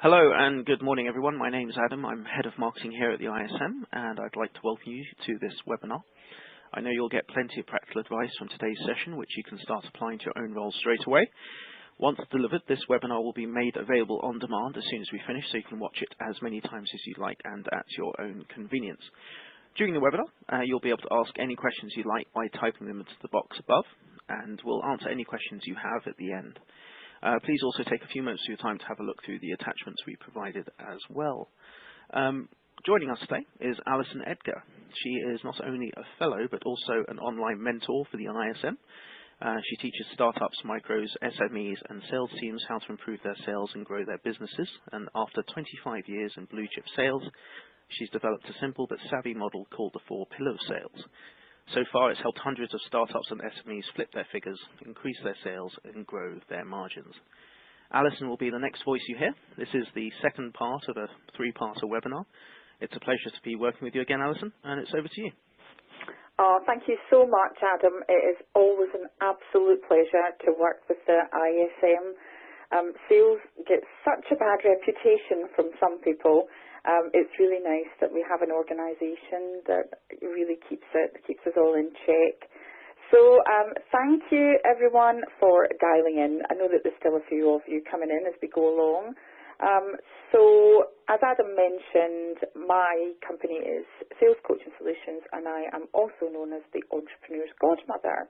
Hello and good morning everyone. My name is Adam. I'm Head of Marketing here at the ISM and I'd like to welcome you to this webinar. I know you'll get plenty of practical advice from today's session which you can start applying to your own roles straight away. Once delivered, this webinar will be made available on demand as soon as we finish, so you can watch it as many times as you'd like and at your own convenience. During the webinar, you'll be able to ask any questions you like by typing them into the box above, and we'll answer any questions you have at the end. Please also take a few moments of your time to have a look through the attachments we provided as well. Joining us today is Alison Edgar. She is not only a fellow but also an online mentor for the ISM. She teaches startups, micros, SMEs and sales teams how to improve their sales and grow their businesses, and after 25 years in blue chip sales, she's developed a simple but savvy model called the 4 Pillars of Sales. So far, it's helped hundreds of startups and SMEs flip their figures, increase their sales, and grow their margins. Alison will be the next voice you hear. This is the second part of a 3-parter webinar. It's a pleasure to be working with you again, Alison, and it's over to you. Oh, thank you so much, Adam. It is always an absolute pleasure to work with the ISM. Sales gets such a bad reputation from some people. It's really nice that we have an organisation that really keeps us all in check. So thank you everyone for dialing in. I know that there's still a few of you coming in as we go along. So as Adam mentioned, my company is Sales Coaching Solutions and I am also known as the Entrepreneur's Godmother.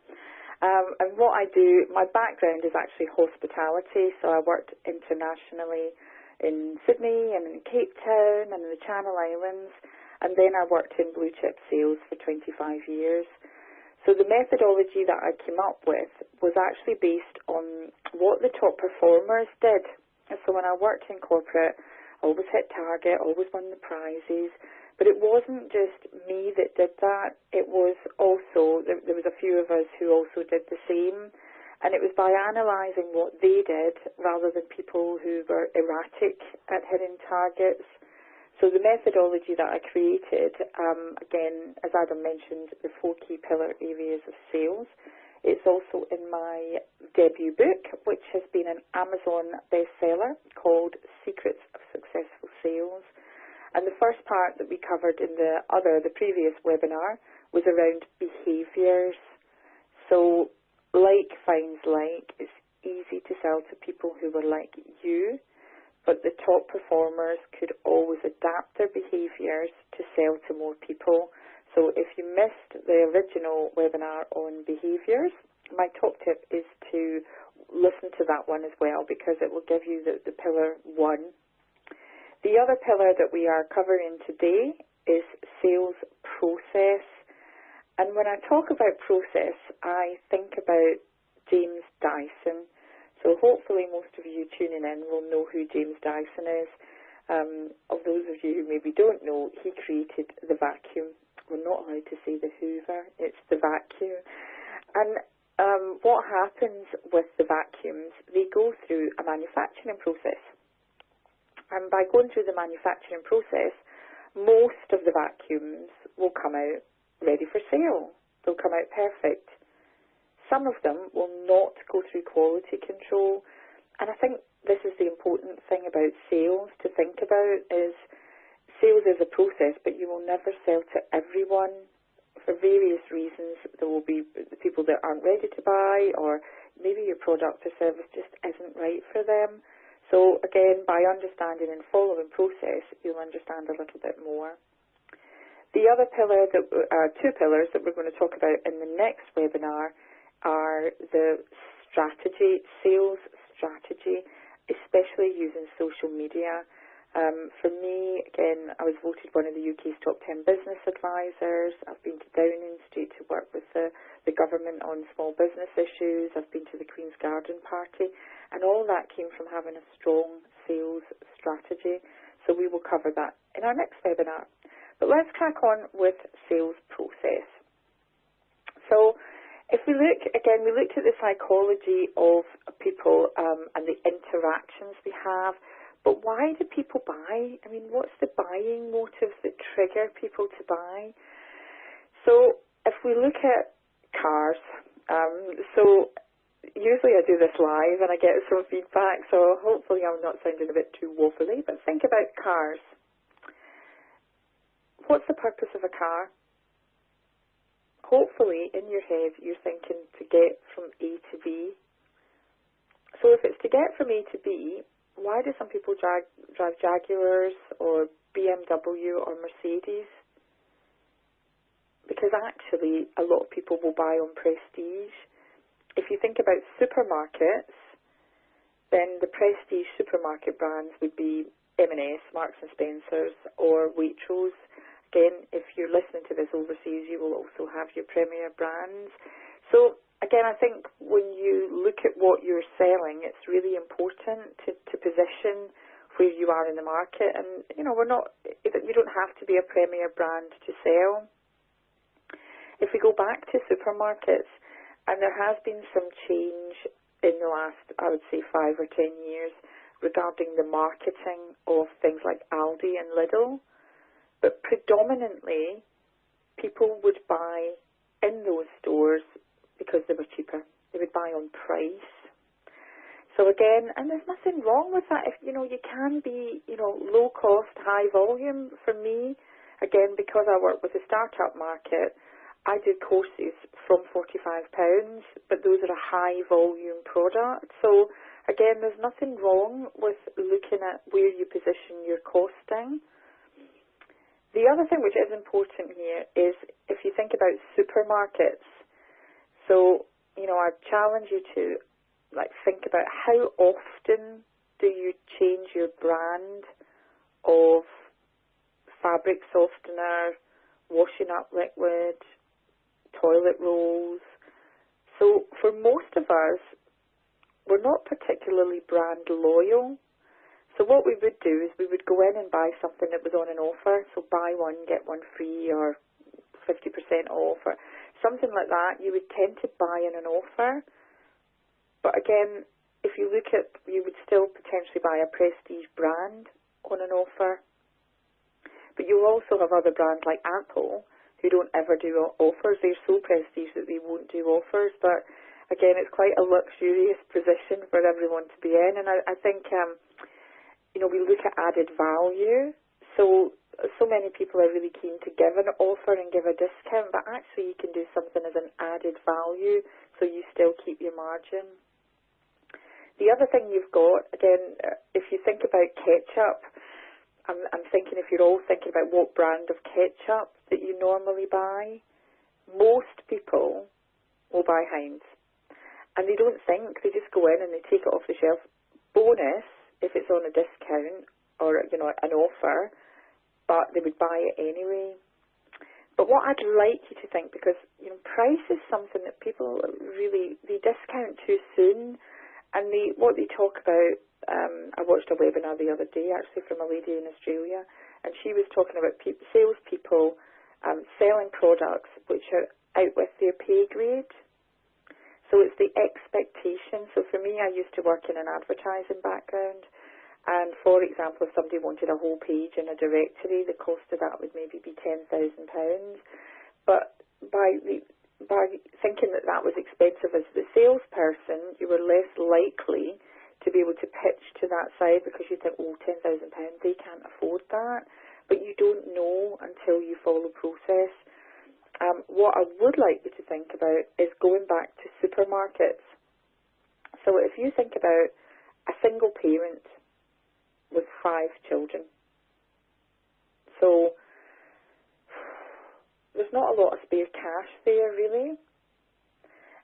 And what I do, my background is actually hospitality, so I worked internationally in Sydney and in Cape Town and in the Channel Islands, and then I worked in blue chip sales for 25 years. So the methodology that I came up with was actually based on what the top performers did. So when I worked in corporate, I always hit target, always won the prizes, but it wasn't just me that did that. It was also, there was a few of us who also did the same. And it was by analysing what they did rather than people who were erratic at hitting targets. So the methodology that I created, again, as Adam mentioned, the 4 key pillar areas of sales. It's also in my debut book, which has been an Amazon bestseller called Secrets of Successful Sales. And the first part that we covered in the previous webinar was around behaviours. So like finds like. It's easy to sell to people who were like you, but the top performers could always adapt their behaviours to sell to more people. So if you missed the original webinar on behaviours, my top tip is to listen to that one as well, because it will give you the pillar 1. The other pillar that we are covering today is sales process. And when I talk about process, I think about James Dyson. So hopefully most of you tuning in will know who James Dyson is. Of those of you who maybe don't know, he created the vacuum. We're not allowed to say the Hoover, it's the vacuum. And what happens with the vacuums, they go through a manufacturing process. And by going through the manufacturing process, most of the vacuums will come out ready for sale. They'll come out perfect. Some of them will not go through quality control. And I think this is the important thing about sales to think about, is sales is a process, but you will never sell to everyone. For various reasons, there will be people that aren't ready to buy, or maybe your product or service just isn't right for them. So again, by understanding and following process, you'll understand a little bit more. The other pillar, 2 pillars that we're going to talk about in the next webinar are the strategy, sales strategy, especially using social media. For me, again, I was voted one of the UK's top 10 business advisors. I've been to Downing Street to work with the government on small business issues. I've been to the Queen's Garden Party, and all that came from having a strong sales strategy. So we will cover that in our next webinar. But let's crack on with sales process. So if we look, again, we looked at the psychology of people and the interactions we have, but why do people buy? I mean, what's the buying motives that trigger people to buy? So if we look at cars, so usually I do this live and I get some feedback, so hopefully I'm not sounding a bit too waffly, but think about cars. What's the purpose of a car? Hopefully in your head you're thinking to get from A to B. So if it's to get from A to B, why do some people drive Jaguars or BMW or Mercedes? Because actually a lot of people will buy on prestige. If you think about supermarkets, then the prestige supermarket brands would be M&S, Marks and Spencer's or Waitrose. Again, if you're listening to this overseas, you will also have your premier brands. So again, I think when you look at what you're selling, it's really important to position where you are in the market. And, you know, you don't have to be a premier brand to sell. If we go back to supermarkets, and there has been some change in the last, I would say, 5 or 10 years regarding the marketing of things like Aldi and Lidl, but predominantly people would buy in those stores because they were cheaper. They would buy on price. So again, and there's nothing wrong with that. If you know, you can be, you know, low cost, high volume. For me, again, because I work with the startup market, I do courses from £45, but those are a high volume product. So again, there's nothing wrong with looking at where you position your costing. The other thing which is important here is if you think about supermarkets. So, you know, I challenge you to think about how often do you change your brand of fabric softener, washing up liquid, toilet rolls. So for most of us, we're not particularly brand loyal. So what we would do is we would go in and buy something that was on an offer. So buy one, get one free or 50% off or something like that. You would tend to buy in an offer. But again, if you look at, you would still potentially buy a prestige brand on an offer. But you also have other brands like Apple who don't ever do offers. They're so prestige that they won't do offers. But again, it's quite a luxurious position for everyone to be in. And I think, you know, we look at added value. So many people are really keen to give an offer and give a discount, but actually you can do something as an added value so you still keep your margin. The other thing you've got, again, if you think about ketchup, I'm thinking if you're all thinking about what brand of ketchup that you normally buy, most people will buy Heinz. And they don't think, they just go in and they take it off the shelf. Bonus, if it's on a discount or, you know, an offer, but they would buy it anyway. But what I'd like you to think, because, you know, price is something that people really, they discount too soon. And what they talk about, I watched a webinar the other day actually from a lady in Australia, and she was talking about salespeople selling products which are out with their pay grade. So it's the expectation. So for me, I used to work in an advertising background, and for example, if somebody wanted a whole page in a directory, the cost of that would maybe be £10,000. But by thinking that that was expensive as the salesperson, you were less likely to be able to pitch to that side because you think, oh, £10,000, they can't afford that. But you don't know until you follow process. What I would like you to think about is going back to supermarkets. So if you think about a single parent with 5 children, so there's not a lot of spare cash there, really.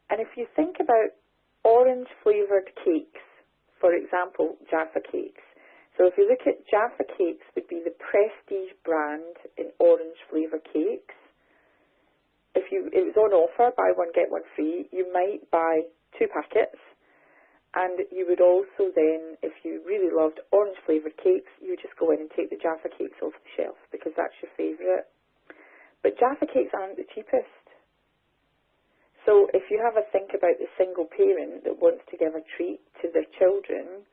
And if you think about orange-flavoured cakes, for example, Jaffa cakes. So if you look at Jaffa cakes would be the prestige brand in orange-flavour cakes. If it was on offer, buy one, get one free, you might buy 2 packets. And you would also then, if you really loved orange-flavoured cakes, you would just go in and take the Jaffa cakes off the shelf because that's your favourite. But Jaffa cakes aren't the cheapest. So if you have a think about the single parent that wants to give a treat to their children,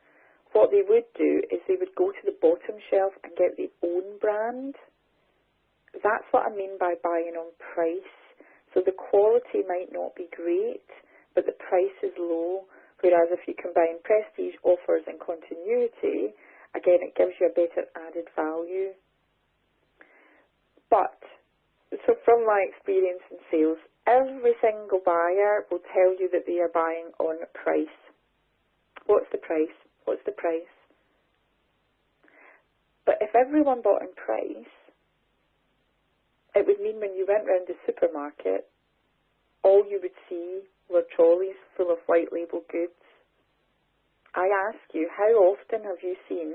what they would do is they would go to the bottom shelf and get their own brand. That's what I mean by buying on price. So the quality might not be great, but the price is low. Whereas if you combine prestige, offers and continuity, again, it gives you a better added value. But, so from my experience in sales, every single buyer will tell you that they are buying on price. What's the price? What's the price? But if everyone bought on price, it would mean when you went round the supermarket, all you would see were trolleys full of white label goods. I ask you, how often have you seen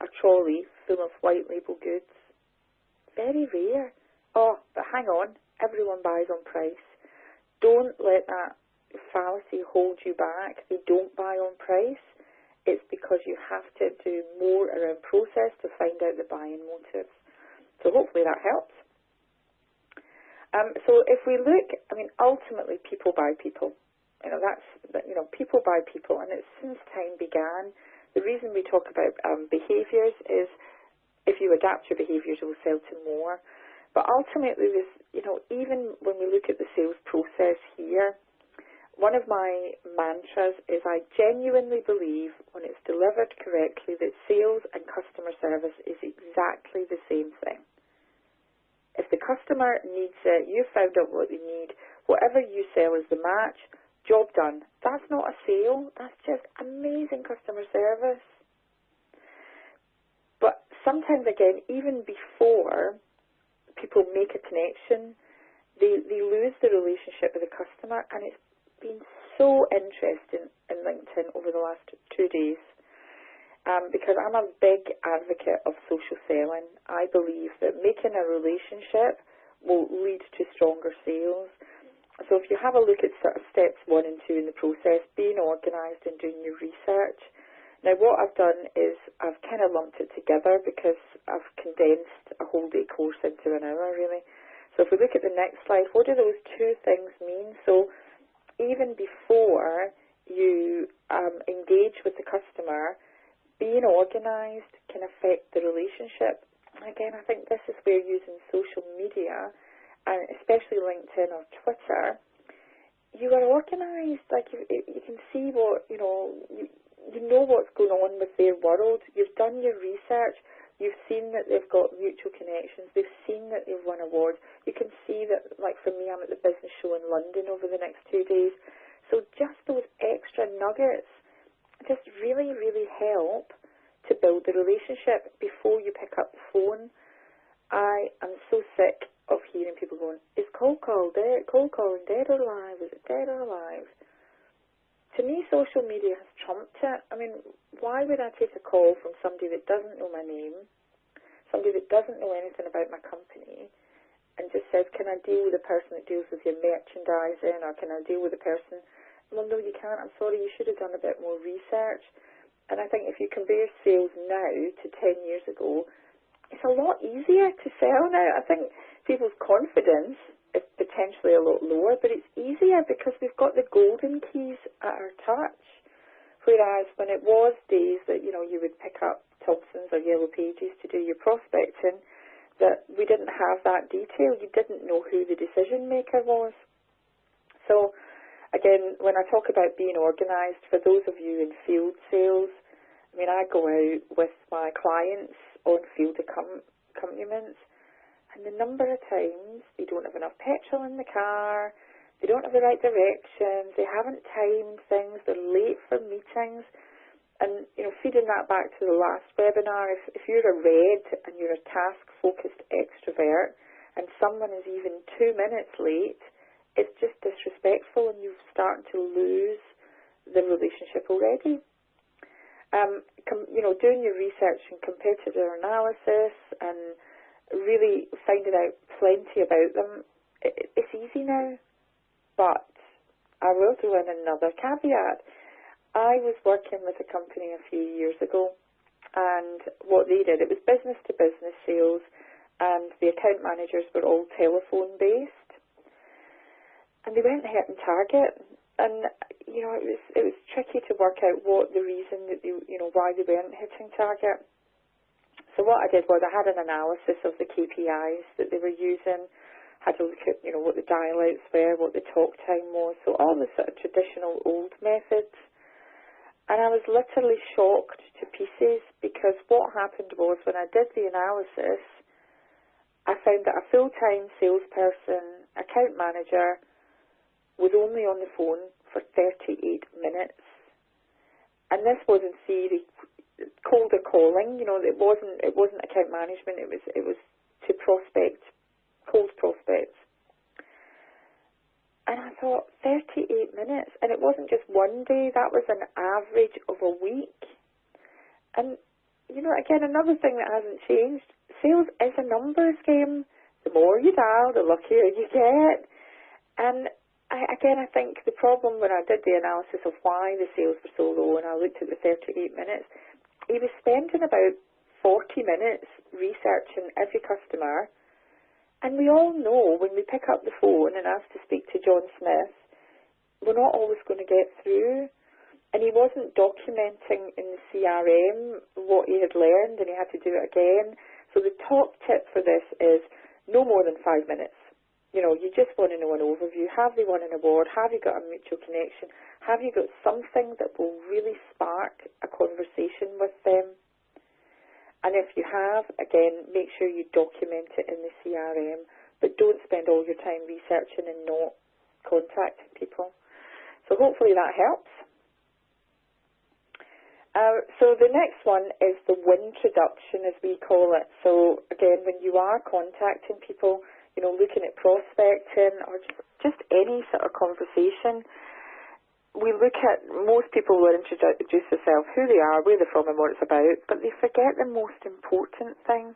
a trolley full of white label goods? Very rare. Oh, but hang on, everyone buys on price. Don't let that fallacy hold you back. They don't buy on price. It's because you have to do more around process to find out the buying motives. So hopefully that helps. So if we look, I mean, ultimately people buy people. People buy people, and it's since time began. The reason we talk about behaviours is if you adapt your behaviours, you will sell to more. But ultimately, this, even when we look at the sales process here, one of my mantras is I genuinely believe when it's delivered correctly that sales and customer service is exactly the same thing. If the customer needs it, you found out what they need, whatever you sell is the match, job done. That's not a sale, that's just amazing customer service. But sometimes again, even before people make a connection, they lose the relationship with the customer, and it's been so interesting in LinkedIn over the last 2 days. Because I'm a big advocate of social selling. I believe that making a relationship will lead to stronger sales. So if you have a look at sort of steps 1 and 2 in the process, being organised and doing your research. Now what I've done is I've kind of lumped it together because I've condensed a whole day course into an hour really. So if we look at the next slide, what do those 2 things mean? So even before you engage with the customer, being organised can affect the relationship. Again, I think this is where using social media, and especially LinkedIn or Twitter, you are organised. Like you can see what, you know what's going on with their world. You've done your research. You've seen that they've got mutual connections. They've seen that they've won awards. You can see that, like for me, I'm at the business show in London over the next 2 days. So just those extra nuggets just really, really help to build the relationship before you pick up the phone. I am so sick of hearing people going, is cold calling dead or alive? Is it dead or alive? To me, social media has trumped it. I mean, why would I take a call from somebody that doesn't know my name, somebody that doesn't know anything about my company, and just says, can I deal with the person that deals with your merchandising, or can I deal with the person? Well, no, you can't. I'm sorry, you should have done a bit more research. And I think if you compare sales now to 10 years ago, it's a lot easier to sell now. I think people's confidence is potentially a lot lower, but it's easier because we've got the golden keys at our touch. Whereas when it was days that, you would pick up Thompson's or Yellow Pages to do your prospecting, that we didn't have that detail. You didn't know who the decision maker was. So again, when I talk about being organised, for those of you in field sales, I mean, I go out with my clients on field accompaniments, and the number of times they don't have enough petrol in the car, they don't have the right directions, they haven't timed things, they're late for meetings. And, feeding that back to the last webinar, if you're a red and you're a task-focused extrovert and someone is even 2 minutes late, it's just disrespectful, and you're starting to lose the relationship already. Doing your research and competitor analysis and really finding out plenty about them, it's easy now. But I will throw in another caveat. I was working with a company a few years ago, and what they did, it was business-to-business sales, and the account managers were all telephone-based. And they weren't hitting target, and it was tricky to work out what the reason that why they weren't hitting target. So what I did was I had an analysis of the KPIs that they were using. had a look at, what the dial outs were, what the talk time was, so all the sort of traditional old methods. And I was literally shocked to pieces, because what happened was, when I did the analysis, I found that a full-time salesperson, account manager, was only on the phone for 38 minutes. And this wasn't colder calling, it wasn't account management, it was to cold prospects. And I thought, 38 minutes, and it wasn't just one day, that was an average of a week. And, again, another thing that hasn't changed, sales is a numbers game. The more you dial, the luckier you get. And I think the problem when I did the analysis of why the sales were so low, and I looked at the 38 minutes, he was spending about 40 minutes researching every customer. And we all know when we pick up the phone and ask to speak to John Smith, we're not always going to get through. And he wasn't documenting in the CRM what he had learned, and he had to do it again. So the top tip for this is no more than 5 minutes. You just want to know an overview. Have they won an award? Have you got a mutual connection? Have you got something that will really spark a conversation with them? And if you have, again, make sure you document it in the CRM, but don't spend all your time researching and not contacting people. So hopefully that helps. So the next one is the Wint Reduction, as we call it. So again, when you are contacting people, looking at prospecting or just any sort of conversation, we look at, most people will introduce themselves, who they are, where they're from and what it's about, but they forget the most important thing.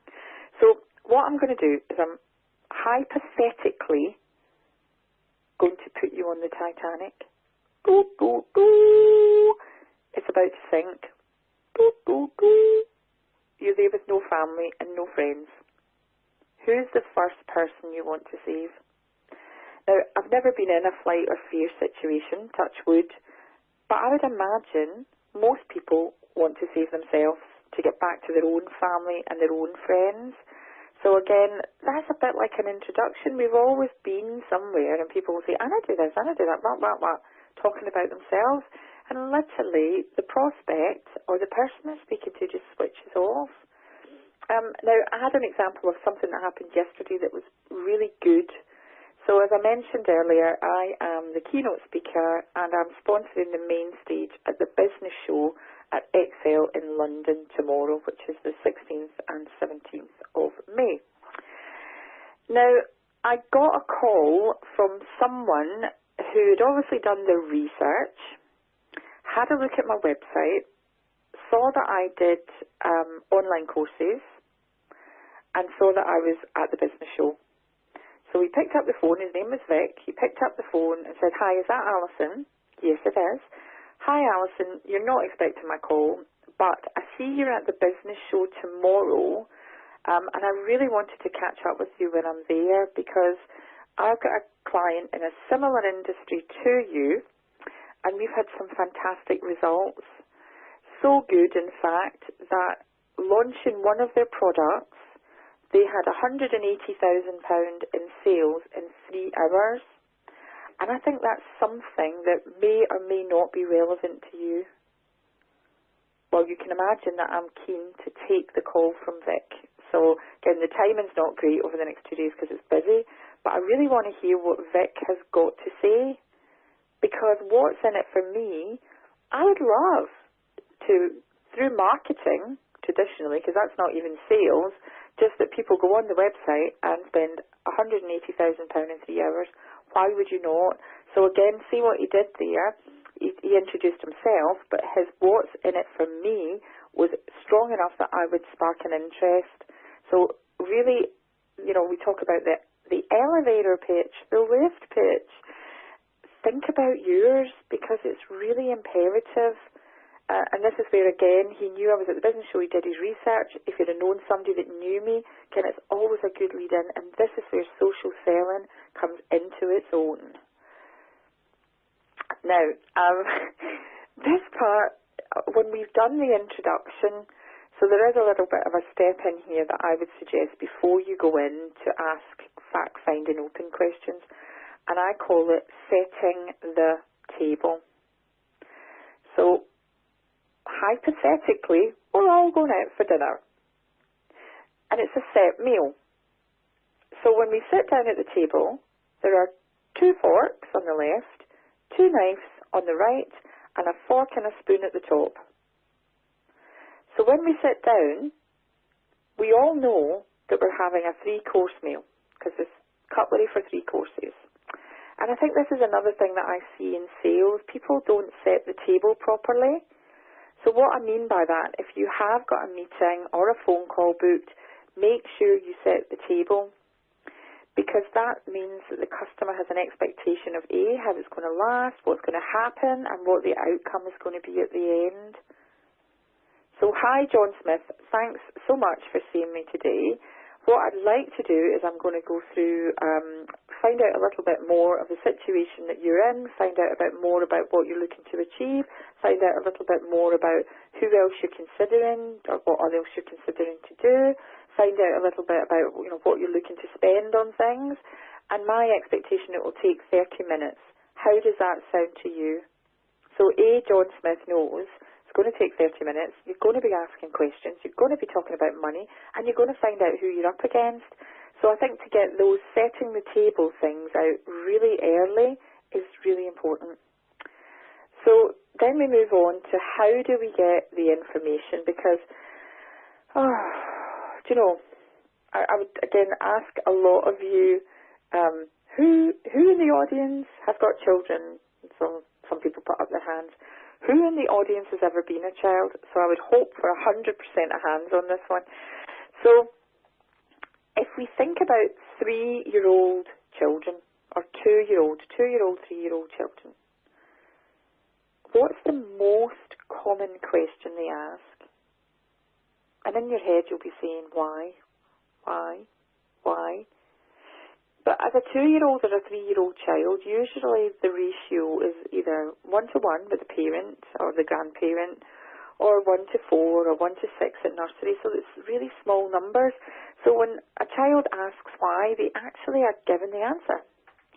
So what I'm going to do is I'm hypothetically going to put you on the Titanic. Doo, doo, doo. It's about to sink. Doo, doo, doo. You're there with no family and no friends. Who's the first person you want to save? Now, I've never been in a flight or fear situation, touch wood, but I would imagine most people want to save themselves to get back to their own family and their own friends. So again, that's a bit like an introduction. We've always been somewhere and people will say, and I do this, and I do that, blah, blah, blah, talking about themselves. And literally, the prospect or the person they're speaking to just switches off. Now, I had an example of something that happened yesterday that was really good. So as I mentioned earlier, I am the keynote speaker and I'm sponsoring the main stage at the business show at Excel in London tomorrow, which is the 16th and 17th of May. Now, I got a call from someone who had obviously done their research, had a look at my website, saw that I did online courses, and saw that I was at the business show. So he picked up the phone, his name was Vic, he picked up the phone and said, "Hi, is that Alison?" "Yes, it is." "Hi, Alison, you're not expecting my call, but I see you're at the business show tomorrow, and I really wanted to catch up with you when I'm there because I've got a client in a similar industry to you, and we've had some fantastic results. So good, in fact, that launching one of their products, they had £180,000 in sales in 3 hours. And I think that's something that may or may not be relevant to you." Well, you can imagine that I'm keen to take the call from Vic. So, again, the timing's not great over the next 2 days because it's busy, but I really want to hear what Vic has got to say, because what's in it for me, I would love to, through marketing, traditionally, because that's not even sales, just that people go on the website and spend £180,000 in 3 hours. Why would you not? So again, see what he did there. He introduced himself, but his what's in it for me was strong enough that I would spark an interest. So really, we talk about the elevator pitch, the lift pitch. Think about yours, because it's really imperative. And this is where, again, he knew I was at the business show, he did his research. If he'd have known somebody that knew me, again, it's always a good lead-in, and this is where social selling comes into its own. Now, this part, when we've done the introduction, so there is a little bit of a step in here that I would suggest before you go in to ask fact-finding open questions, and I call it setting the table. So, hypothetically, we're all going out for dinner, and it's a set meal. So when we sit down at the table, there are 2 forks on the left, 2 knives on the right, and a fork and a spoon at the top. So when we sit down, we all know that we're having a 3-course meal, because there's cutlery for 3 courses. And I think this is another thing that I see in sales. People don't set the table properly. So what I mean by that, if you have got a meeting or a phone call booked, make sure you set the table, because that means that the customer has an expectation of A, how it's going to last, what's going to happen, and what the outcome is going to be at the end. So hi John Smith, thanks so much for seeing me today. What I'd like to do is I'm going to go through, find out a little bit more of the situation that you're in, find out a bit more about what you're looking to achieve, find out a little bit more about who else you're considering or what else you're considering to do, find out a little bit about what you're looking to spend on things, and my expectation it will take 30 minutes. How does that sound to you? So A, John Smith knows it's going to take 30 minutes, you're going to be asking questions, you're going to be talking about money, and you're going to find out who you're up against. So I think to get those setting the table things out really early is really important. So then we move on to how do we get the information, because, do you know, I would again ask a lot of you, who in the audience has got children? So some people put up their hands. Who in the audience has ever been a child? So I would hope for 100% of hands on this one. So if we think about 3-year-old children, or 2-year-old, 3-year-old children, what's the most common question they ask? And in your head you'll be saying, why? But as a 2-year-old or a 3-year-old child, usually the ratio is either 1-to-1 with the parent or the grandparent, or 1-to-4 or 1-to-6 at nursery, so it's really small numbers. So when a child asks why, they actually are given the answer.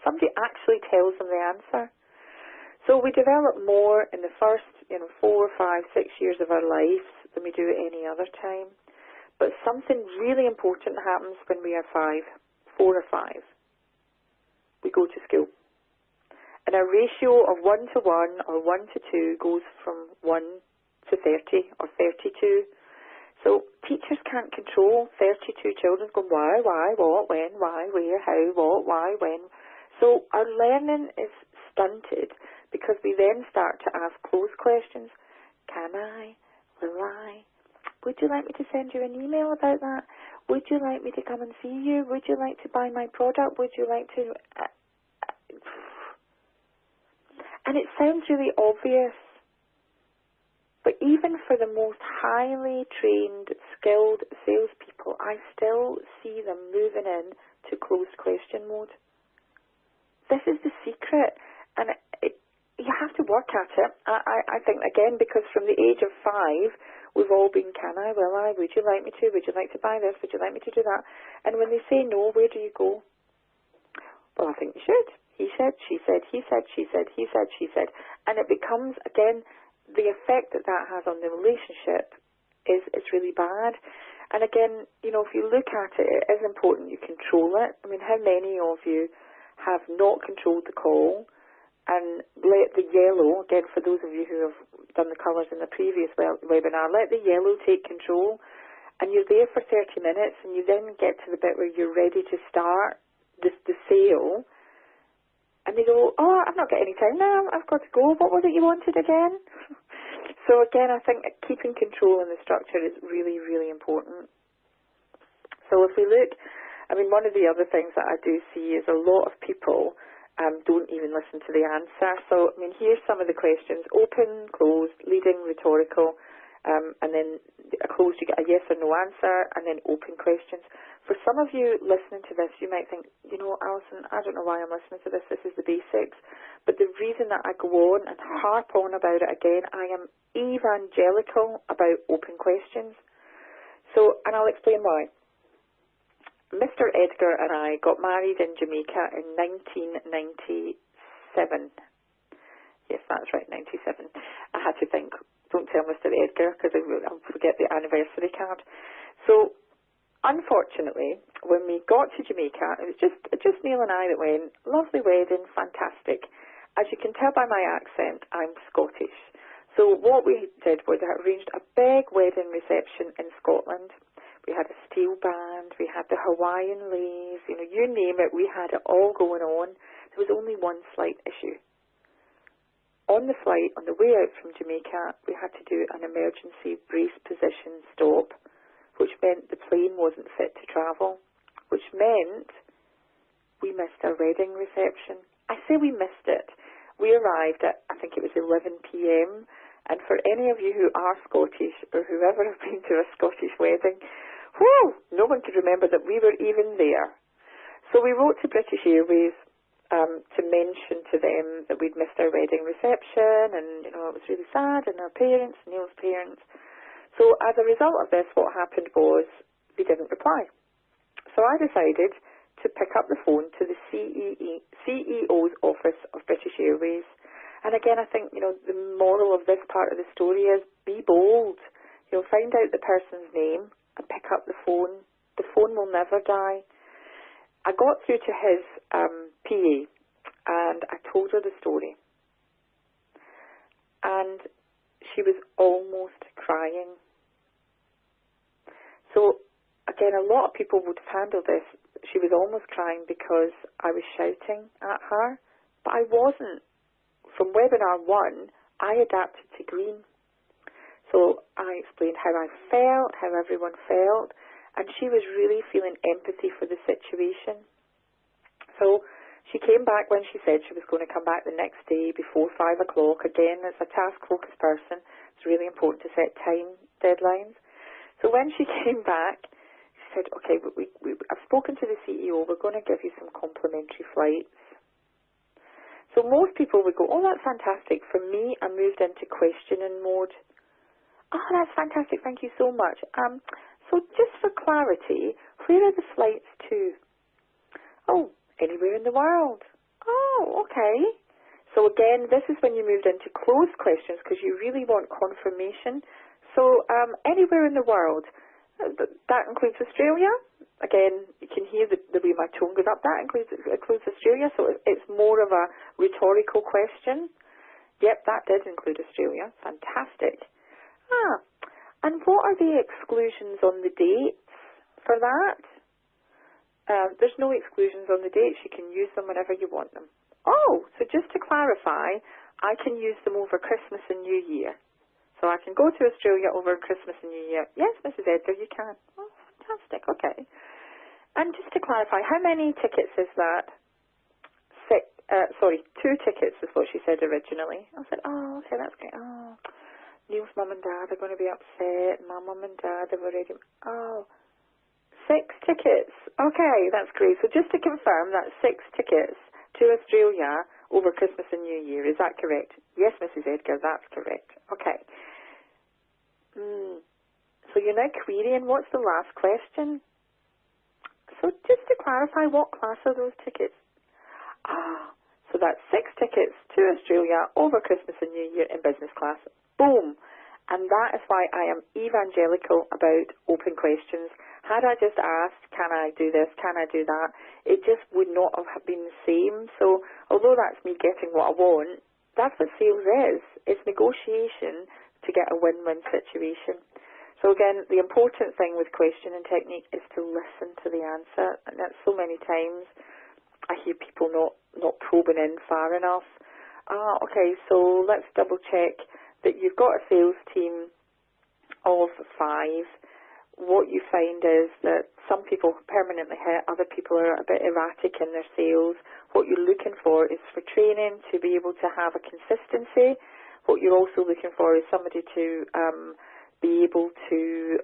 Somebody actually tells them the answer. So we develop more in the first 4, 5, 6 years of our lives than we do at any other time. But something really important happens when we are 4 or 5. We go to school. And our ratio of 1-to-1 or 1-to-2 goes from 1 to 30 or 32. So teachers can't control 32 children going why, what, when, why, where, how, what, why, when. So our learning is stunted because we then start to ask closed questions. Can I? Will I? Would you like me to send you an email about that? Would you like me to come and see you? Would you like to buy my product? Would you like to... And it sounds really obvious, but even for the most highly trained, skilled salespeople, I still see them moving in to closed question mode. This is the secret, and you have to work at it. I think, again, because from the age of 5, we've all been, can I, will I, would you like me to, would you like to buy this, would you like me to do that? And when they say no, where do you go? Well, I think you should. He said, she said, he said, she said, he said, she said. And it becomes, again, the effect that has on the relationship is really bad. And again, if you look at it, it is important you control it. I mean, how many of you have not controlled the call and let the yellow, again, for those of you who have done the colours in the previous webinar, let the yellow take control, and you're there for 30 minutes, and you then get to the bit where you're ready to start the sale, and they go, oh, I've not got any time now, I've got to go, what was it you wanted again? So again, I think keeping control in the structure is really, really important. So if we look, I mean, one of the other things that I do see is a lot of people don't even listen to the answer. So, I mean, here's some of the questions: open, closed, leading, rhetorical, and then a closed, you get a yes or no answer, and then open questions. For some of you listening to this, you might think, Alison, I don't know why I'm listening to this. This is the basics. But the reason that I go on and harp on about it again, I am evangelical about open questions. So, and I'll explain why. Mr. Edgar and I got married in Jamaica in 1997. Yes, that's right, 97. I had to think, don't tell Mr. Edgar because I'll forget the anniversary card. So, unfortunately, when we got to Jamaica, it was just Neil and I that went. Lovely wedding, fantastic. As you can tell by my accent, I'm Scottish. So what we did was I arranged a big wedding reception in Scotland. We had a steel band, we had the Hawaiian leis, you name it, we had it all going on. There was only one slight issue. On the flight, on the way out from Jamaica, we had to do an emergency brace position stop, which meant the plane wasn't fit to travel, which meant we missed our wedding reception. I say we missed it. We arrived at, I think it was 11 p.m, and for any of you who are Scottish or whoever have been to a Scottish wedding, whew, no one could remember that we were even there. So we wrote to British Airways to mention to them that we'd missed our wedding reception, and it was really sad, and our parents, Neil's parents. So as a result of this, what happened was they didn't reply. So I decided to pick up the phone to the CEO's office of British Airways. And again, I think, the moral of this part of the story is be bold. Find out the person's name and pick up the phone. The phone will never die. I got through to his PA and I told her the story. And she was almost crying. So, again, a lot of people would have handled this. She was almost crying because I was shouting at her, but I wasn't. From webinar 1, I adapted to green. So I explained how I felt, how everyone felt, and she was really feeling empathy for the situation. So she came back when she said she was going to come back the next day before 5 o'clock. Again, as a task-focused person, it's really important to set time deadlines. So when she came back, she said, okay, I've spoken to the CEO, we're going to give you some complimentary flights. So most people would go, oh, that's fantastic. For me, I moved into questioning mode. Oh, that's fantastic. Thank you so much. So just for clarity, where are the flights to? Oh, anywhere in the world. Oh, okay. So again, this is when you moved into closed questions because you really want confirmation. So anywhere in the world. That includes Australia. Again, you can hear the way my tone goes up. That includes Australia, so it's more of a rhetorical question. Yep, that did include Australia. Fantastic. And what are the exclusions on the dates for that? There's no exclusions on the dates. You can use them whenever you want them. Oh, so just to clarify, I can use them over Christmas and New Year. So I can go to Australia over Christmas and New Year. Yes, Mrs. Edgar, you can. Oh, fantastic. Okay. And just to clarify, how many tickets is that? 2 tickets is what she said originally. I said, oh, okay, that's great. Oh, Neil's mum and dad are going to be upset. My mum and dad have already... Oh, 6 tickets. Okay, that's great. So just to confirm, that's 6 tickets to Australia over Christmas and New Year. Is that correct? Yes, Mrs. Edgar, that's correct. Okay. So you're now querying, what's the last question? So just to clarify, what class are those tickets? So that's 6 tickets to Australia over Christmas and New Year in business class. Boom. And that is why I am evangelical about open questions. Had I just asked, can I do this, can I do that, it just would not have been the same. So although that's me getting what I want, that's what sales is. It's negotiation to get a win-win situation. So again, the important thing with questioning technique is to listen to the answer. And that's so many times I hear people not probing in far enough. Okay, so let's double check that you've got a sales team of 5. What you find is that some people permanently hit, other people are a bit erratic in their sales. What you're looking for is for training to be able to have a consistency. What you're also looking for is somebody to be able to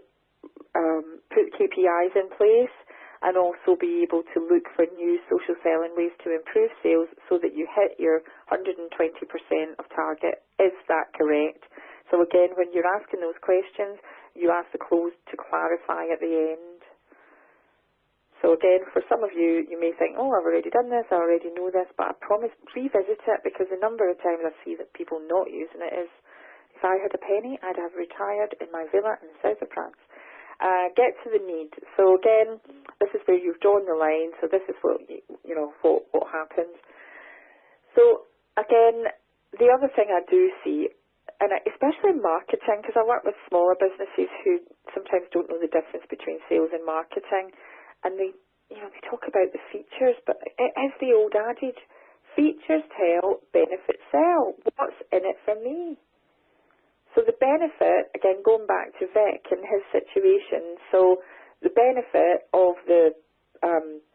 put KPIs in place and also be able to look for new social selling ways to improve sales so that you hit your 120% of target. Is that correct? So again, when you're asking those questions, you ask the close to clarify at the end. So again, for some of you, you may think, oh, I've already done this, I already know this, but I promise revisit it, because the number of times I see that people not using it is, if I had a penny, I'd have retired in my villa in the south of France. Get to the need. So again, this is where you've drawn the line, so this is what, what happens. So again, the other thing I do see, and especially in marketing, because I work with smaller businesses who sometimes don't know the difference between sales and marketing, and they talk about the features, but it is the old adage, features tell, benefits sell. What's in it for me? So the benefit, again, going back to Vic and his situation, so the benefit of the,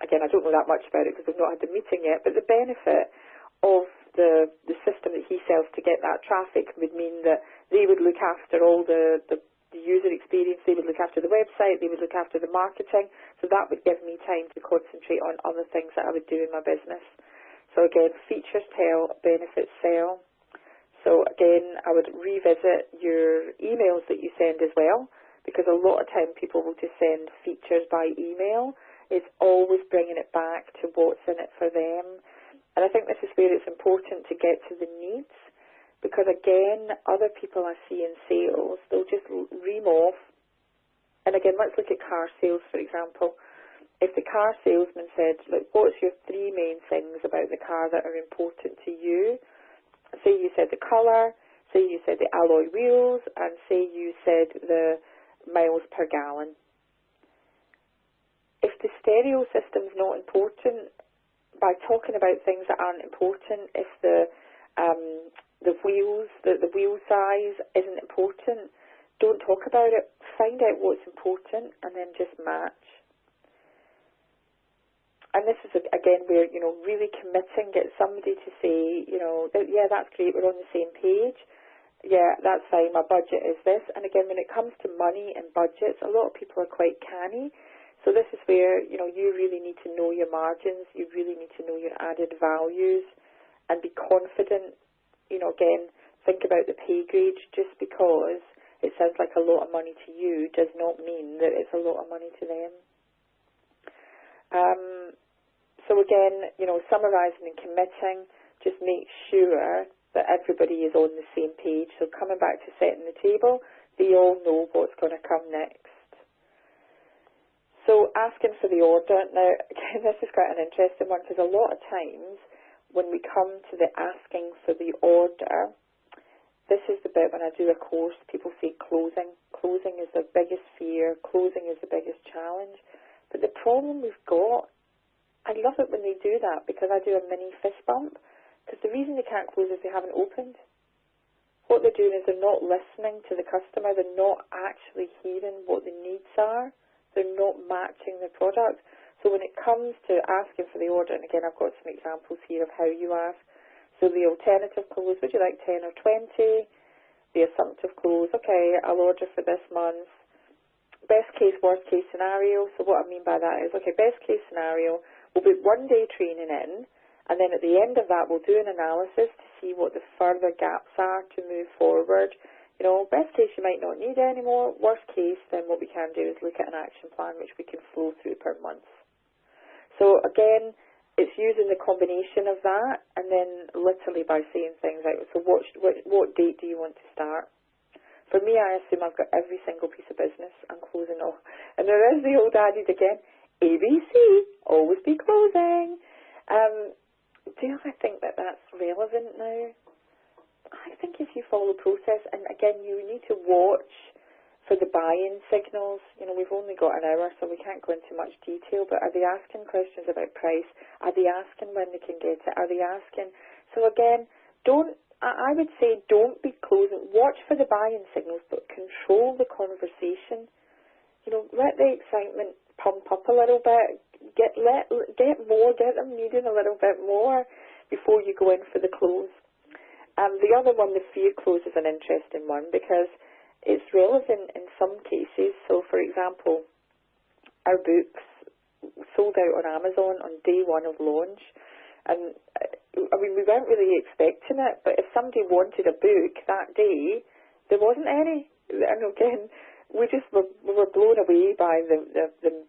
again, I don't know that much about it because we've not had the meeting yet, but the benefit of the system that he sells to get that traffic would mean that they would look after all the user experience, they would look after the website, they would look after the marketing, so that would give me time to concentrate on other things that I would do in my business. So again, features tell, benefits sell. So again, I would revisit your emails that you send as well, because a lot of time people will just send features by email. It's always bringing it back to what's in it for them. And I think this is where it's important to get to the needs, because again, other people I see in sales, they'll just ream off. And again, let's look at car sales, for example. If the car salesman said, look, what's your 3 main things about the car that are important to you? Say you said the colour, say you said the alloy wheels, and say you said the miles per gallon. If the stereo system's not important, by talking about things that aren't important, if the wheels, the wheel size isn't important, don't talk about it. Find out what's important and then just match. And this is, again, where, really committing, get somebody to say, yeah, that's great, we're on the same page. Yeah, that's fine, my budget is this. And again, when it comes to money and budgets, a lot of people are quite canny. So this is where, you really need to know your margins, you really need to know your added values and be confident. Again, think about the pay grade. Just because it sounds like a lot of money to you does not mean that it's a lot of money to them. So again, summarising and committing, just make sure that everybody is on the same page. So coming back to setting the table, they all know what's going to come next. So asking for the order. Now, again, this is quite an interesting one, because a lot of times when we come to the asking for the order, this is the bit when I do a course, people say closing. Closing is their biggest fear. Closing is the biggest challenge. But the problem we've got, I love it when they do that, because I do a mini fist bump, because the reason they can't close is they haven't opened. What they're doing is they're not listening to the customer, they're not actually hearing what the needs are, they're not matching the product. So when it comes to asking for the order, and again I've got some examples here of how you ask, so the alternative close, would you like 10 or 20? The assumptive close, okay, I'll order for this month. Best case, worst case scenario. So what I mean by that is, okay, best case scenario, we'll put 1 day training in, and then at the end of that we'll do an analysis to see what the further gaps are to move forward. Best case you might not need any more. Worst case, then what we can do is look at an action plan which we can flow through per month. So again, it's using the combination of that, and then literally by saying things like, so what date do you want to start? For me, I assume I've got every single piece of business I'm closing off. And there is the old adage again, ABC, always be closing. Do I think that that's relevant now? I think if you follow the process, and again, you need to watch for the buy-in signals. We've only got an hour, so we can't go into much detail, but are they asking questions about price? Are they asking when they can get it? Are they asking? So again, I would say don't be closing. Watch for the buy-in signals, but control the conversation. Let the excitement pump up a little bit. Get more, get them needing a little bit more before you go in for the close. The other one, the fear close, is an interesting one because it's relevant in some cases. So, for example, our books sold out on Amazon on day 1 of launch. And, we weren't really expecting it, but if somebody wanted a book that day, there wasn't any. And again, we were blown away by the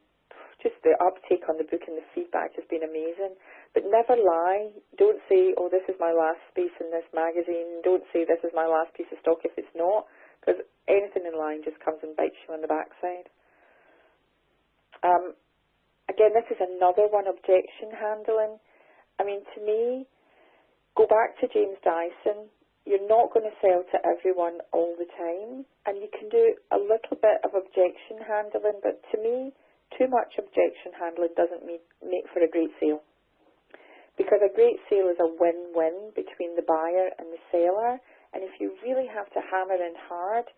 just the uptake on the book and the feedback has been amazing. But never lie. Don't say, oh, this is my last space in this magazine. Don't say this is my last piece of stock if it's not, because anything in line just comes and bites you on the backside. Again, this is another one, objection handling. I mean, to me, go back to James Dyson. You're not going to sell to everyone all the time, and you can do a little bit of objection handling, but to me, too much objection handling doesn't make for a great sale. Because a great sale is a win-win between the buyer and the seller, and if you really have to hammer in hard,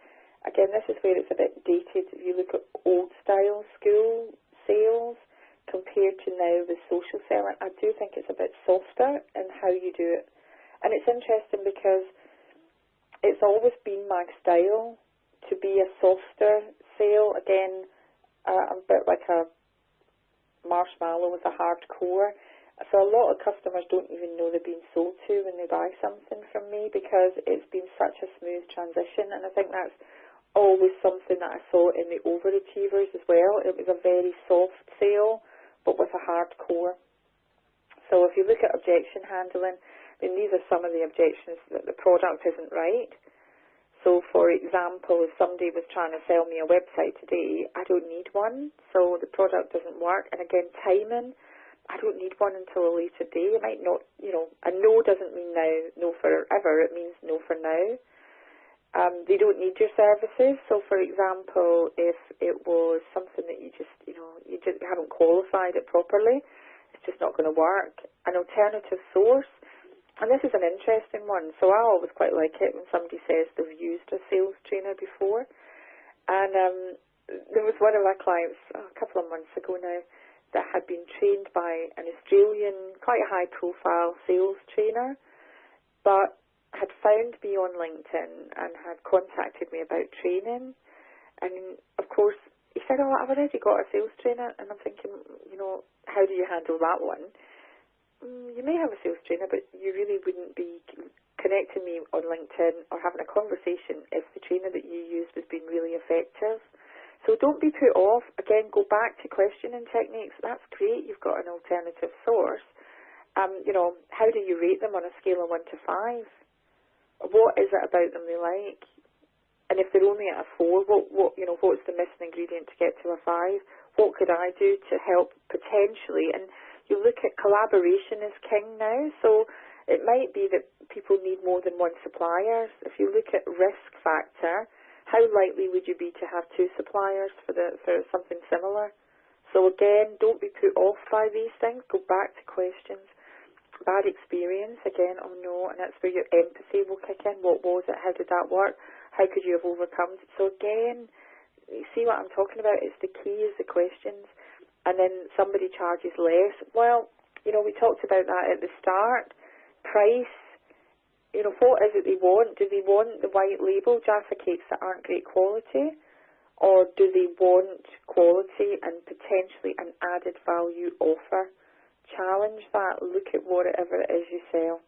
again, this is where it's a bit dated. If you look at old-style school sales compared to now the social selling, I do think it's a bit softer in how you do it. And it's interesting because it's always been my style to be a softer sale. Again, I'm a bit like a marshmallow with a hard core. So a lot of customers don't even know they're being sold to when they buy something from me, because it's been such a smooth transition. And I think that's always something that I saw in the overachievers as well. It was a very soft sale, but with a hard core. So if you look at objection handling, then these are some of the objections: that the product isn't right. So, for example, if somebody was trying to sell me a website today, I don't need one, so the product doesn't work. And again, timing, I don't need one until a later day. It might not, a no doesn't mean no forever, it means no for now. They don't need your services. So, for example, if it was something that you just haven't qualified it properly, it's just not going to work. An alternative source. And this is an interesting one. So I always quite like it when somebody says they've used a sales trainer before. And there was one of my clients a couple of months ago now that had been trained by an Australian, quite a high-profile sales trainer, but had found me on LinkedIn and had contacted me about training. And, of course, he said, oh, I've already got a sales trainer. And I'm thinking, how do you handle that one? You may have a sales trainer, but you really wouldn't be connecting me on LinkedIn or having a conversation if the trainer that you used was being really effective. So don't be put off. Again, go back to questioning techniques. That's great. You've got an alternative source. How do you rate them on a scale of 1 to 5? What is it about them they like? And if they're only at a 4, what's the missing ingredient to get to a 5? What could I do to help potentially? And you look at collaboration is king now, so it might be that people need more than one supplier. If you look at risk factor, how likely would you be to have 2 suppliers for something similar? So again, don't be put off by these things. Go back to questions. Bad experience, again, oh no, and that's where your empathy will kick in. What was it? How did that work? How could you have overcome it? So again, you see what I'm talking about? It's the key is the questions. And then somebody charges less. Well, we talked about that at the start. Price, what is it they want? Do they want the white label Jaffa cakes that aren't great quality? Or do they want quality and potentially an added value offer? Challenge that. Look at whatever it is you sell.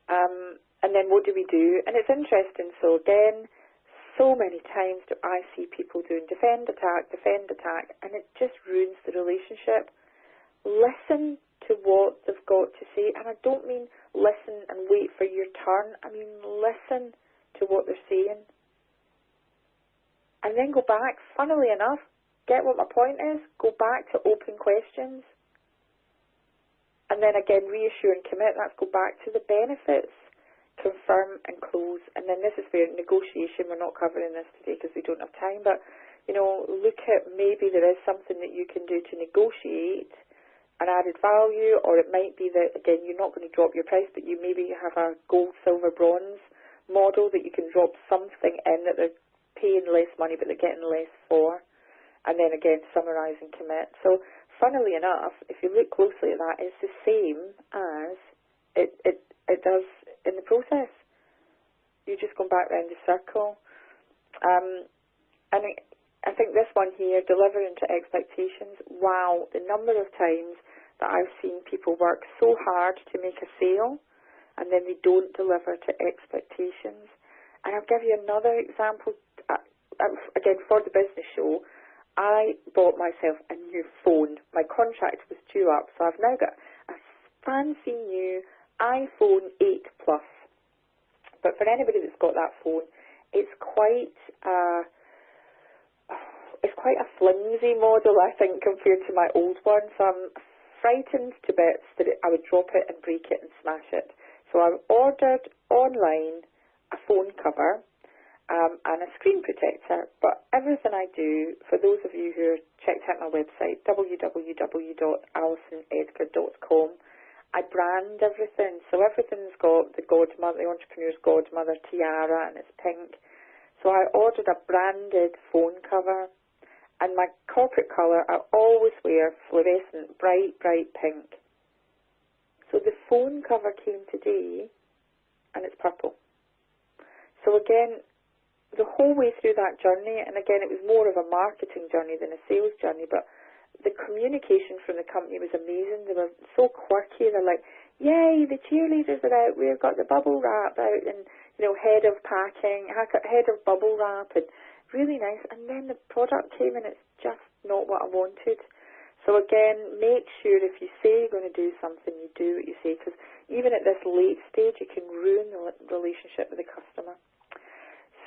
And then what do we do? And it's interesting. So again, so many times do I see people doing defend, attack, and it just ruins the relationship. Listen to what they've got to say, and I don't mean listen and wait for your turn. I mean listen to what they're saying. And then go back, funnily enough, get what my point is, go back to open questions. And then again, reassure and commit, that's go back to the benefits. Confirm and close. And then this is where negotiation, we're not covering this today because we don't have time, but look at maybe there is something that you can do to negotiate an added value, or it might be that again you're not going to drop your price, but you maybe have a gold, silver, bronze model that you can drop something in that they're paying less money but they're getting less for. And then again, summarise and commit. So funnily enough, if you look closely at that, it's the same as it does in the process. You're just going back round the circle. And I think this one here, delivering to expectations, wow, the number of times that I've seen people work so hard to make a sale and then they don't deliver to expectations. And I'll give you another example. Again, for the business show, I bought myself a new phone. My contract was due up, so I've now got a fancy new iPhone 8 Plus. But for anybody that's got that phone, it's quite a flimsy model, I think, compared to my old one. So I'm frightened to bits that I would drop it and break it and smash it. So I've ordered online a phone cover and a screen protector. But everything I do, for those of you who have checked out my website, www.alisonedgar.com, I brand everything. So everything's got the Godmother, the entrepreneur's Godmother tiara, and it's pink. So I ordered a branded phone cover, and my corporate colour, I always wear fluorescent, bright, bright pink. So the phone cover came today, and it's purple. So again, the whole way through that journey, and again, it was more of a marketing journey than a sales journey, but the communication from the company was amazing. They were so quirky. They're like, yay, the cheerleaders are out. We've got the bubble wrap out, and, head of packing, head of bubble wrap, and really nice. And then the product came, and it's just not what I wanted. So again, make sure if you say you're going to do something, you do what you say, because even at this late stage, it can ruin the relationship with the customer.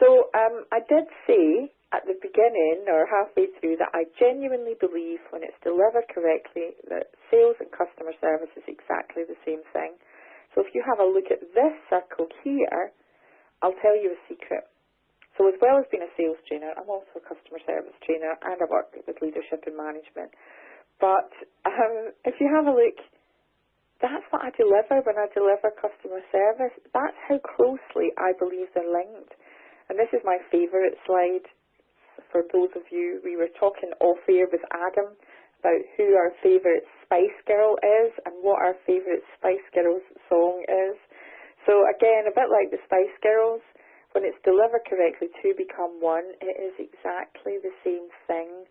So I did say at the beginning or halfway through that I genuinely believe when it's delivered correctly that sales and customer service is exactly the same thing. So if you have a look at this circle here, I'll tell you a secret. So as well as being a sales trainer, I'm also a customer service trainer, and I work with leadership and management. But if you have a look, that's what I deliver when I deliver customer service. That's how closely I believe they're linked. And this is my favourite slide. For those of you, we were talking off air with Adam about who our favourite Spice Girl is and what our favourite Spice Girls song is. So again, a bit like the Spice Girls, when it's delivered correctly, two become one, it is exactly the same thing.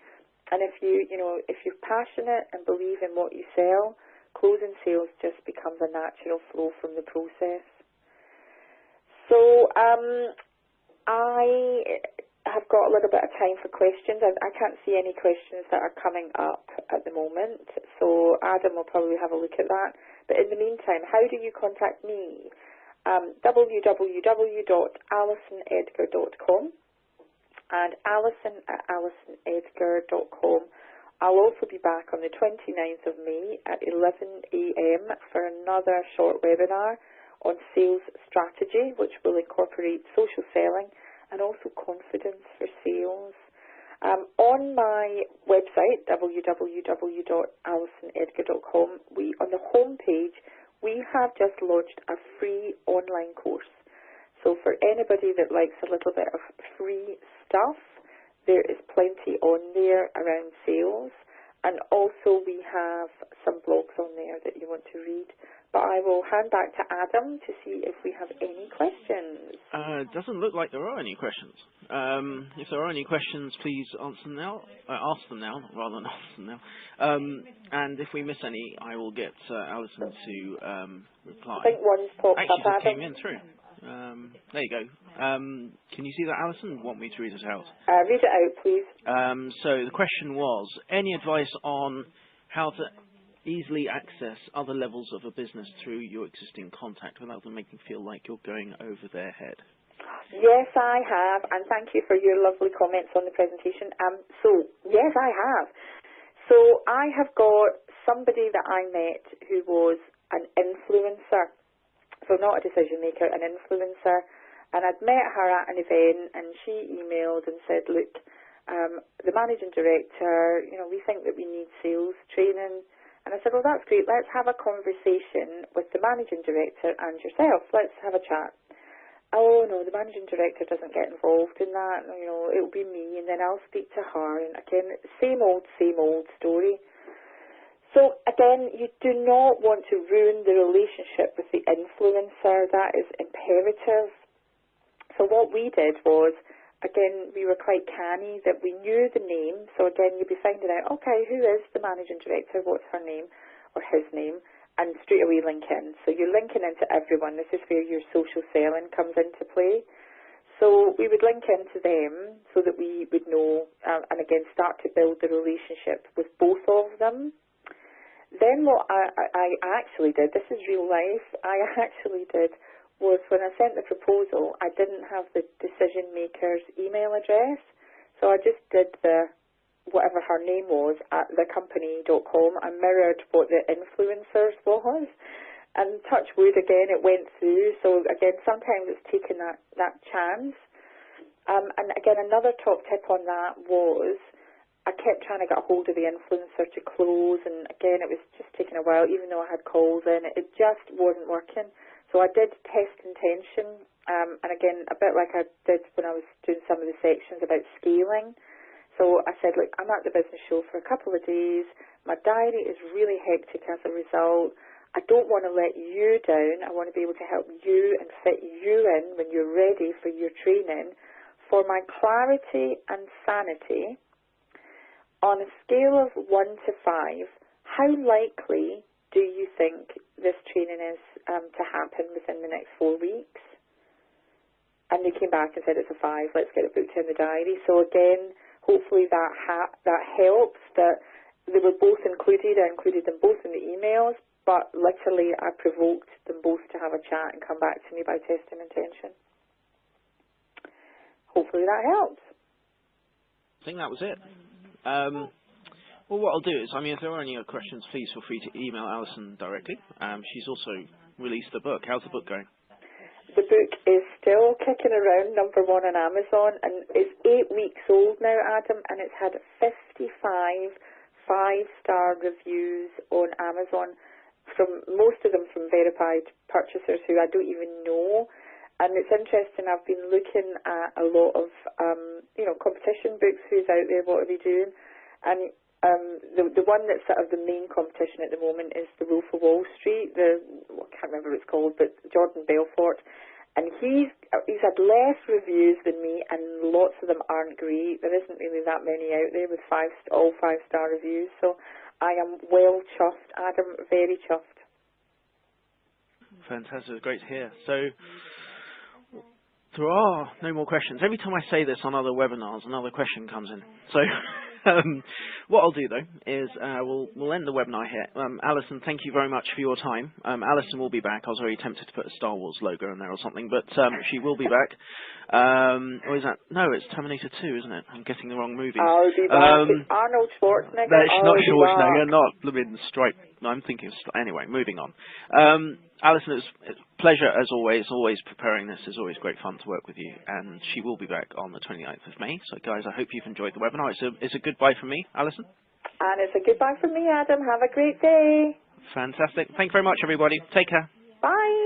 And if you're passionate and believe in what you sell, closing sales just becomes a natural flow from the process. So I have got a little bit of time for questions. I can't see any questions that are coming up at the moment, so Adam will probably have a look at that. But in the meantime, how do you contact me? www.alisonedgar.com and alison@alisonedgar.com. I'll also be back on the 29th of May at 11 a.m. for another short webinar on sales strategy, which will incorporate social selling and also confidence for sales. On my website, www.alisonedgar.com, on the home page, we have just launched a free online course. So for anybody that likes a little bit of free stuff, there is plenty on there around sales. And also we have some blogs on there that you want to read. But I will hand back to Adam to see if we have any questions. It doesn't look like there are any questions. If there are any questions, please answer them now. Ask them now, rather than ask them now. And if we miss any, I will get Alison to reply. I think one's popped Actually, up, just Adam. came in through. There you go. Can you see that, Alison? Want me to read it out? Read it out, please. So the question was, any advice on how to easily access other levels of a business through your existing contact without them making you feel like you're going over their head? Yes, I have, and thank you for your lovely comments on the presentation. So, yes, I have. So I have got somebody that I met who was an influencer. So not a decision maker, an influencer. And I'd met her at an event, and she emailed and said, look, the managing director, we think that we need sales training. And I said, well, that's great. Let's have a conversation with the managing director and yourself. Let's have a chat. Oh, no, the managing director doesn't get involved in that. It'll be me, and then I'll speak to her. And again, same old story. So, again, you do not want to ruin the relationship with the influencer. That is imperative. So what we did was, again, we were quite canny that we knew the name. So, again, you'd be finding out, okay, who is the managing director? What's her name or his name? And straight away link in. So you're linking into everyone. This is where your social selling comes into play. So we would link into them so that we would know, and again start to build the relationship with both of them. Then what I actually did, this is real life, I actually did was when I sent the proposal, I didn't have the decision maker's email address, so I just did the whatever her name was at thecompany.com and mirrored what the influencers was. And touch wood, again, it went through. So again, sometimes it's taking that chance. And again, another top tip on that was I kept trying to get a hold of the influencer to close, and again, it was just taking a while, even though I had calls in. It just wasn't working. So I did test intention, and again, a bit like I did when I was doing some of the sections about scaling. So I said, look, I'm at the business show for a couple of days. My diary is really hectic as a result. I don't want to let you down. I want to be able to help you and fit you in when you're ready for your training. For my clarity and sanity, on a scale of 1 to 5, how likely do you think this training is to happen within the next 4 weeks? And they came back and said it's a 5. Let's get it booked in the diary. So again, hopefully that helps. That they were both included. I included them both in the emails, but literally I provoked them both to have a chat and come back to me by testing intention. Hopefully that helps. I think that was it. Well, what I'll do is, if there are any other questions, please feel free to email Alison directly. She's also released a book. How's the book going? The book is still kicking around, #1 on Amazon, and it's 8 weeks old now, Adam, and it's had 55 5-star reviews on Amazon, from most of them from verified purchasers who I don't even know. And it's interesting, I've been looking at a lot of, competition books, who's out there, what are they doing? And the one that's sort of the main competition at the moment is The Wolf of Wall Street, I can't remember what it's called, but Jordan Belfort. And he's had less reviews than me, and lots of them aren't great. There isn't really that many out there with all 5-star reviews. So I am well chuffed, Adam, very chuffed. Fantastic, great to hear. So there are no more questions. Every time I say this on other webinars, another question comes in. So what I'll do, though, is we'll end the webinar here. Alison, thank you very much for your time. Alison will be back. I was very tempted to put a Star Wars logo in there or something, but she will be back. Or is that? No, it's Terminator 2, isn't it? I'm getting the wrong movie. I'll be back. It's Arnold Schwarzenegger. No, it's not Schwarzenegger, not Blooming Strike. No, I'm thinking anyway, moving on. Alison, it's a pleasure as always. Always preparing this is always great fun to work with you, and she will be back on the 29th of May. So, guys, I hope you've enjoyed the webinar. It's a goodbye from me, Alison. And it's a goodbye from me, Adam. Have a great day. Fantastic. Thank you very much, everybody. Take care. Bye.